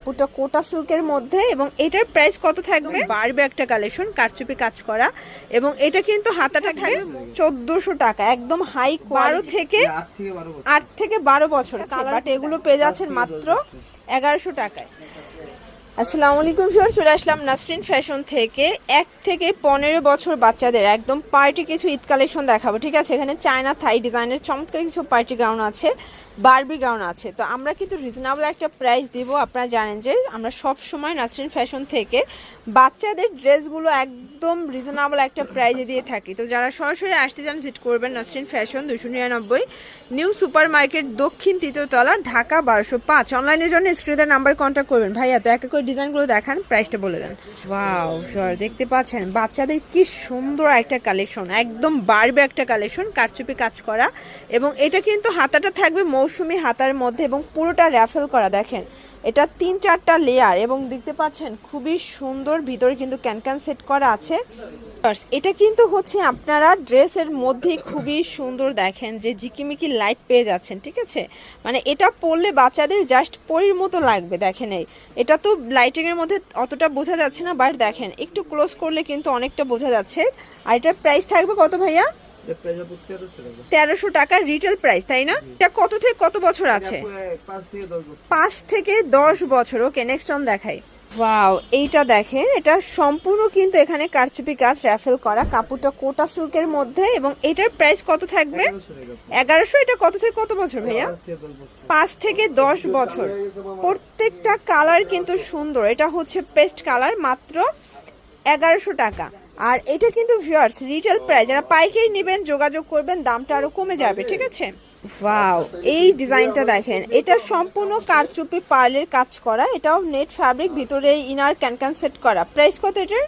পুরো কোটা সিল্কের মধ্যে এবং এটার প্রাইস কত থাকবে? বারবে একটা কালেকশন, কারচুপি কাজ করা, এবং এটা কিন্তু হাতাটা থাকবে 1400 টাকা, একদম হাই 12 থেকে 8 থেকে 12 বছর, বাট এগুলো পেয়ে যাচ্ছেন মাত্র 1100 টাকায়। আসসালামু আলাইকুম স্যার, চলে আসলাম নাসরিন ফ্যাশন থেকে। 1 থেকে 15 বছর বাচ্চাদের একদম পার্টি কিছু ঈদ কালেকশন দেখাবো, ঠিক আছে? এখানে চায়না থাই ডিজাইনের চমৎকার কিছু পার্টি গাউন আছে, বারবি গাউন আছে। তো আমরা কিন্তু রিজনেবল একটা প্রাইস দিব। আপনারা জানেন যে আমরা সব সময় নাসরিন ফ্যাশন থেকে বাচ্চাদের ড্রেসগুলো একদম রিজনেবল একটা প্রাইসে দিয়ে থাকি। তো যারা সরাসরি আসতে চান ভিজিট করবেন Nasrin fashion, 299 new super market, দক্ষিণ 3য় তলা, ঢাকা 1205। অনলাইনের জন্য স্ক্রিনের নাম্বার কন্ট্যাক্ট করবেন। ভাইয়া তো এক এক করে ডিজাইনগুলো দেখান, প্রাইসটা বলে দেন। ওয়াও স্যার, দেখতে পাচ্ছেন বাচ্চাদের কি সুন্দর একটা কালেকশন, একদম বারবে একটা কালেকশন, কারচুপি কাজ করা, এবং এটা কিন্তু হাতাটা থাকবে মৌসুমি হাতার মধ্যে এবং পুরোটা র্যাফেল করা। দেখেন এটা 3-4টা লেয়ার এবং দেখতে পাচ্ছেন খুবই সুন্দর, ভিতরে কিন্তু ক্যানক্যান সেট করা আছে। এটা কিন্তু হচ্ছে আপনারা ড্রেসের মধ্যে খুবই সুন্দর, দেখেন যে জিকিমিকি লাইট পেয়ে যাচ্ছেন, ঠিক আছে? মানে এটা পরলে বাচ্চাদের জাস্ট পরীর মতো লাগবে। দেখেন এটা তো লাইটিং এর মধ্যে অতটা বোঝা যাচ্ছে না, বাট দেখেন একটু ক্লোজ করলে কিন্তু অনেকটা বোঝা যাচ্ছে। আর এটার প্রাইস থাকবে কত ভাইয়া? 1300 টাকা রিটেল প্রাইস, তাই না? এটা কত থেকে কত বছর আছে? 5 থেকে 10 বছর। ওকে, নেক্সট অন দেখাই। ওয়াও, এইটা দেখেন, এটা সম্পূর্ণ কিন্তু এখানে কারচুপি কাজ, র্যাফেল করা, কাপড়টা কোটা সিল্কের মধ্যে, এবং এটার প্রাইস কত থাকবে? 1100। এটা কত থেকে কত বছর ভাইয়া? 5 থেকে 10 বছর। প্রত্যেকটা কালার কিন্তু সুন্দর। এটা হচ্ছে পেস্ট কালার, মাত্র 1100 টাকা। আর এটা কিন্তু ভিউয়ার্স রিটেল প্রাইস, যারা পাইকারি নেবেন যোগাযোগ করবেন, দামটা আরো কমে যাবে, ঠিক আছে? ওয়াও, এই ডিজাইনটা দেখেন, এটা সম্পূর্ণ কারচুপি পার্লের কাজ করা, এটাও নেট ফ্যাব্রিক, ভিতরে ইনার ক্যানক্যান সেট করা। প্রাইস কত এটার?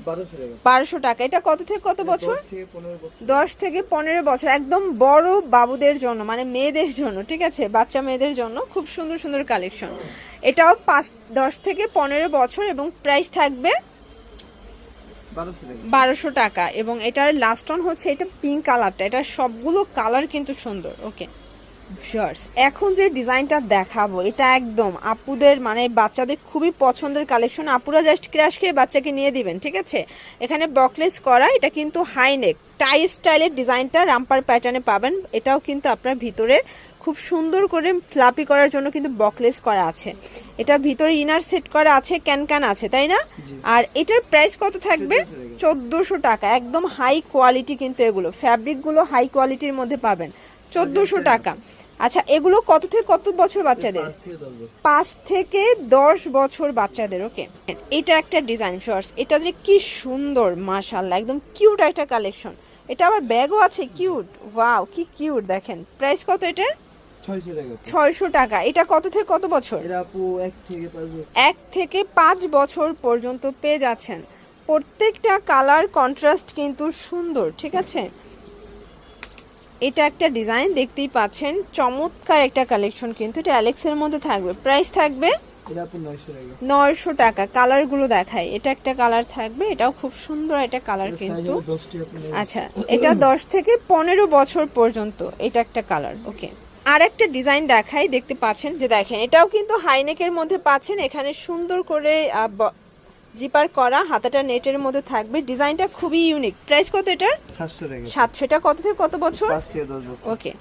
1200 টাকা। এটা কত থেকে কত বছর? 10 থেকে 15 বছর, একদম বড় বাবুদের জন্য, মানে মেয়েদের জন্য, ঠিক আছে? বাচ্চা মেয়েদের জন্য খুব সুন্দর সুন্দর কালেকশন। এটাও 10 থেকে 15 বছর এবং প্রাইস থাকবে 1200 টাকা। এবং এটার লাস্ট অন হচ্ছে এটা পিঙ্ক কালারটা, এটা সবগুলো কালার কিন্তু সুন্দর। ওকে ভিউয়ার্স, এখন যে ডিজাইনটা দেখাবো এটা একদম আপুদের মানে বাচ্চাদের খুবই পছন্দের কালেকশন। আপুরা জাস্ট ক্র্যাশ খেয়ে বাচ্চাকে নিয়ে দিবেন, ঠিক আছে? এখানে বকলেস করা, এটা কিন্তু হাই নেক টাই স্টাইলের ডিজাইনটা রামপার প্যাটার্নে পাবেন। এটাও কিন্তু আপনার ভিতরে খুব সুন্দর করে ফ্লাপি করার জন্য কিন্তু বকলেস করা আছে। এটা ভিতরে ইনার সেট করা আছে, ক্যানক্যান আছে, তাই না? আর এটার প্রাইস কত থাকবে? 1400 টাকা। একদম হাই কোয়ালিটি, কিন্তু এগুলো ফ্যাব্রিকগুলো হাই কোয়ালিটির মধ্যে পাবেন, 1400 টাকা। আচ্ছা, এগুলো কত থেকে কত বছর বাচ্চাদের? 5 থেকে 10 বছর বাচ্চাদের। ওকে, এটা একটা ডিজাইন শর্টস, এটা যে কি সুন্দর, মাশাআল্লাহ, একদম কিউট একটা কালেকশন। এটা আবার ব্যাগও আছে, কিউট। ওয়াও, কি কিউট। দেখেন প্রাইস কত এটার? 600 টাকা। এটা কত থেকে কত বছর? 1 থেকে 5 বছর পর্যন্ত পেয়ে যাচ্ছেন। প্রত্যেকটা কালার কন্ট্রাস্ট কিন্তু সুন্দর, ঠিক আছে? এটা একটা ডিজাইন দেখতেই পাচ্ছেন, চমৎকার একটা কালেকশন, কিন্তু এটা অ্যালেক্সের মধ্যে থাকবে। প্রাইস থাকবে 900 টাকা। কালারগুলো দেখায়, এটা একটা কালার থাকবে, এটাও খুব সুন্দর একটা কালার কিন্তু। আচ্ছা, এটা 10 থেকে 15 বছর পর্যন্ত, এটা একটা কালার। ওকে, আর একটা ডিজাইন দেখাই, দেখতে পাচ্ছেন যে দেখেন এটাও কিন্তু হাইনেকের মধ্যে পাচ্ছেন, এখানে সুন্দর করে জিপার করা, হাতাটা নেটের মধ্যে থাকবে। ডিজাইনটা খুবই ইউনিক। প্রাইস কত এটার? 700। এটা কত থেকে কত বছর? 5 থেকে 10 বছর। ওকে,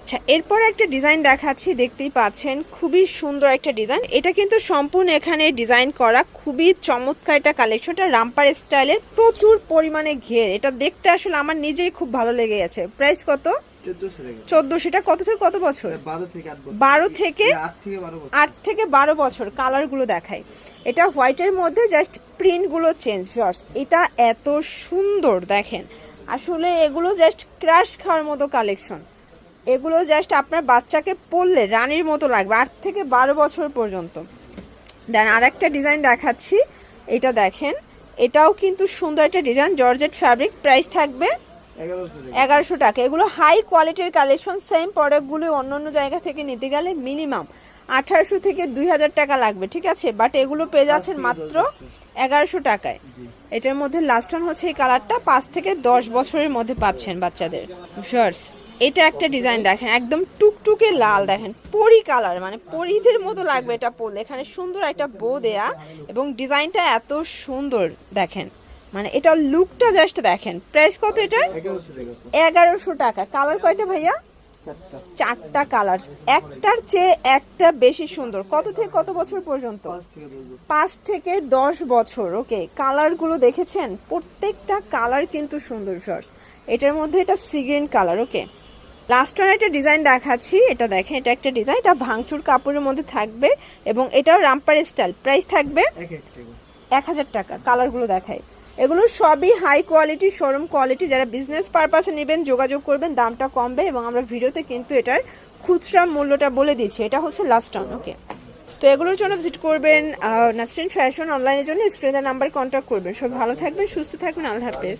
আচ্ছা, এরপর একটা ডিজাইন দেখাচ্ছি, দেখতেই পাচ্ছেন খুবই সুন্দর একটা ডিজাইন। এটা কিন্তু সম্পূর্ণ এখানে ডিজাইন করা, খুবই চমৎকার একটা কালেকশনটা রামপার স্টাইলের, প্রচুর পরিমাণে ঘের। এটা দেখতে আসলে আমার নিজেই খুব ভালো লেগে গেছে। প্রাইস কত? 1400। এটা কত থেকে কত বছর? 12 থেকে 8 থেকে 12 বছর। কালারগুলো দেখাই, এটা হোয়াইটের মধ্যে জাস্ট প্রিন্টগুলো চেঞ্জ। এটা এত সুন্দর, দেখেন আসলে এগুলো জাস্ট ক্রাশ খাওয়ার মতো কালেকশন। এগুলো জাস্ট আপনার বাচ্চাকে পরলে রানীর মতো লাগবে, 8 থেকে 12 বছর পর্যন্ত। দেন আর একটা ডিজাইন দেখাচ্ছি, এটা দেখেন, এটাও কিন্তু সুন্দর একটা ডিজাইন, জর্জেট ফ্যাব্রিক। প্রাইস থাকবে 1100 টাকা। এগুলো হাই কোয়ালিটির কালেকশন, সেম প্রোডাক্টগুলো অন্য জায়গা থেকে নিতে গেলে মিনিমাম 1800 থেকে 2000 টাকা লাগবে, ঠিক আছে? বাট এগুলো পেয়ে যাচ্ছেন মাত্র 1100 টাকায়। এটার মধ্যে লাস্ট অন হচ্ছে এই কালারটা, 5 থেকে 10 বছরের মধ্যে পাচ্ছেন বাচ্চাদের। শর্টস, এটা একটা ডিজাইন দেখেন, একদম টুকটুকে লাল, দেখেন পরি কালার, মানে পরিদের মতো লাগবে এটা পরলে। এখানে সুন্দর একটা বো দেয়া এবং ডিজাইনটা এত সুন্দর দেখেন, মানে এটা লুকটা জাস্ট দেখেন। প্রাইস কত এটার? 1100 টাকা। কালার কয়টা ভাইয়া? 4টা কালার, একটার চেয়ে একটা বেশি সুন্দর। কত থেকে কত বছর পর্যন্ত? 5 থেকে 10 বছর। ওকে, কালারগুলো দেখেছেন, প্রত্যেকটা কালার কিন্তু সুন্দর শর্টস। এটার মধ্যে এটা সি গ্রিন কালার। ওকে, লাস্ট ওয়ান একটা ডিজাইন দেখাচ্ছি, এটা দেখেন, এটা একটা ডিজাইন, এটা ভাঙচুর কাপড়ের মধ্যে থাকবে এবং এটাও রামপার স্টাইল। প্রাইস থাকবে 1000 টাকা। কালারগুলো দেখায়, এগুলো সবই হাই কোয়ালিটি, শোরুম কোয়ালিটি। যারা বিজনেস পারপাসে নেবেন যোগাযোগ করবেন, দামটা কমবে এবং আমরা ভিডিওতে কিন্তু এটার খুচরা মূল্যটা বলে দিচ্ছি। এটা হচ্ছে লাস্ট টাউন। ওকে, তো এগুলোর জন্য ভিজিট করবেন নাসরিন ফ্যাশন। অনলাইনের জন্য স্ক্রিনের নাম্বার কন্ট্যাক্ট করবেন। সব ভালো থাকবেন, সুস্থ থাকবেন, আল্লাহ হাফেজ।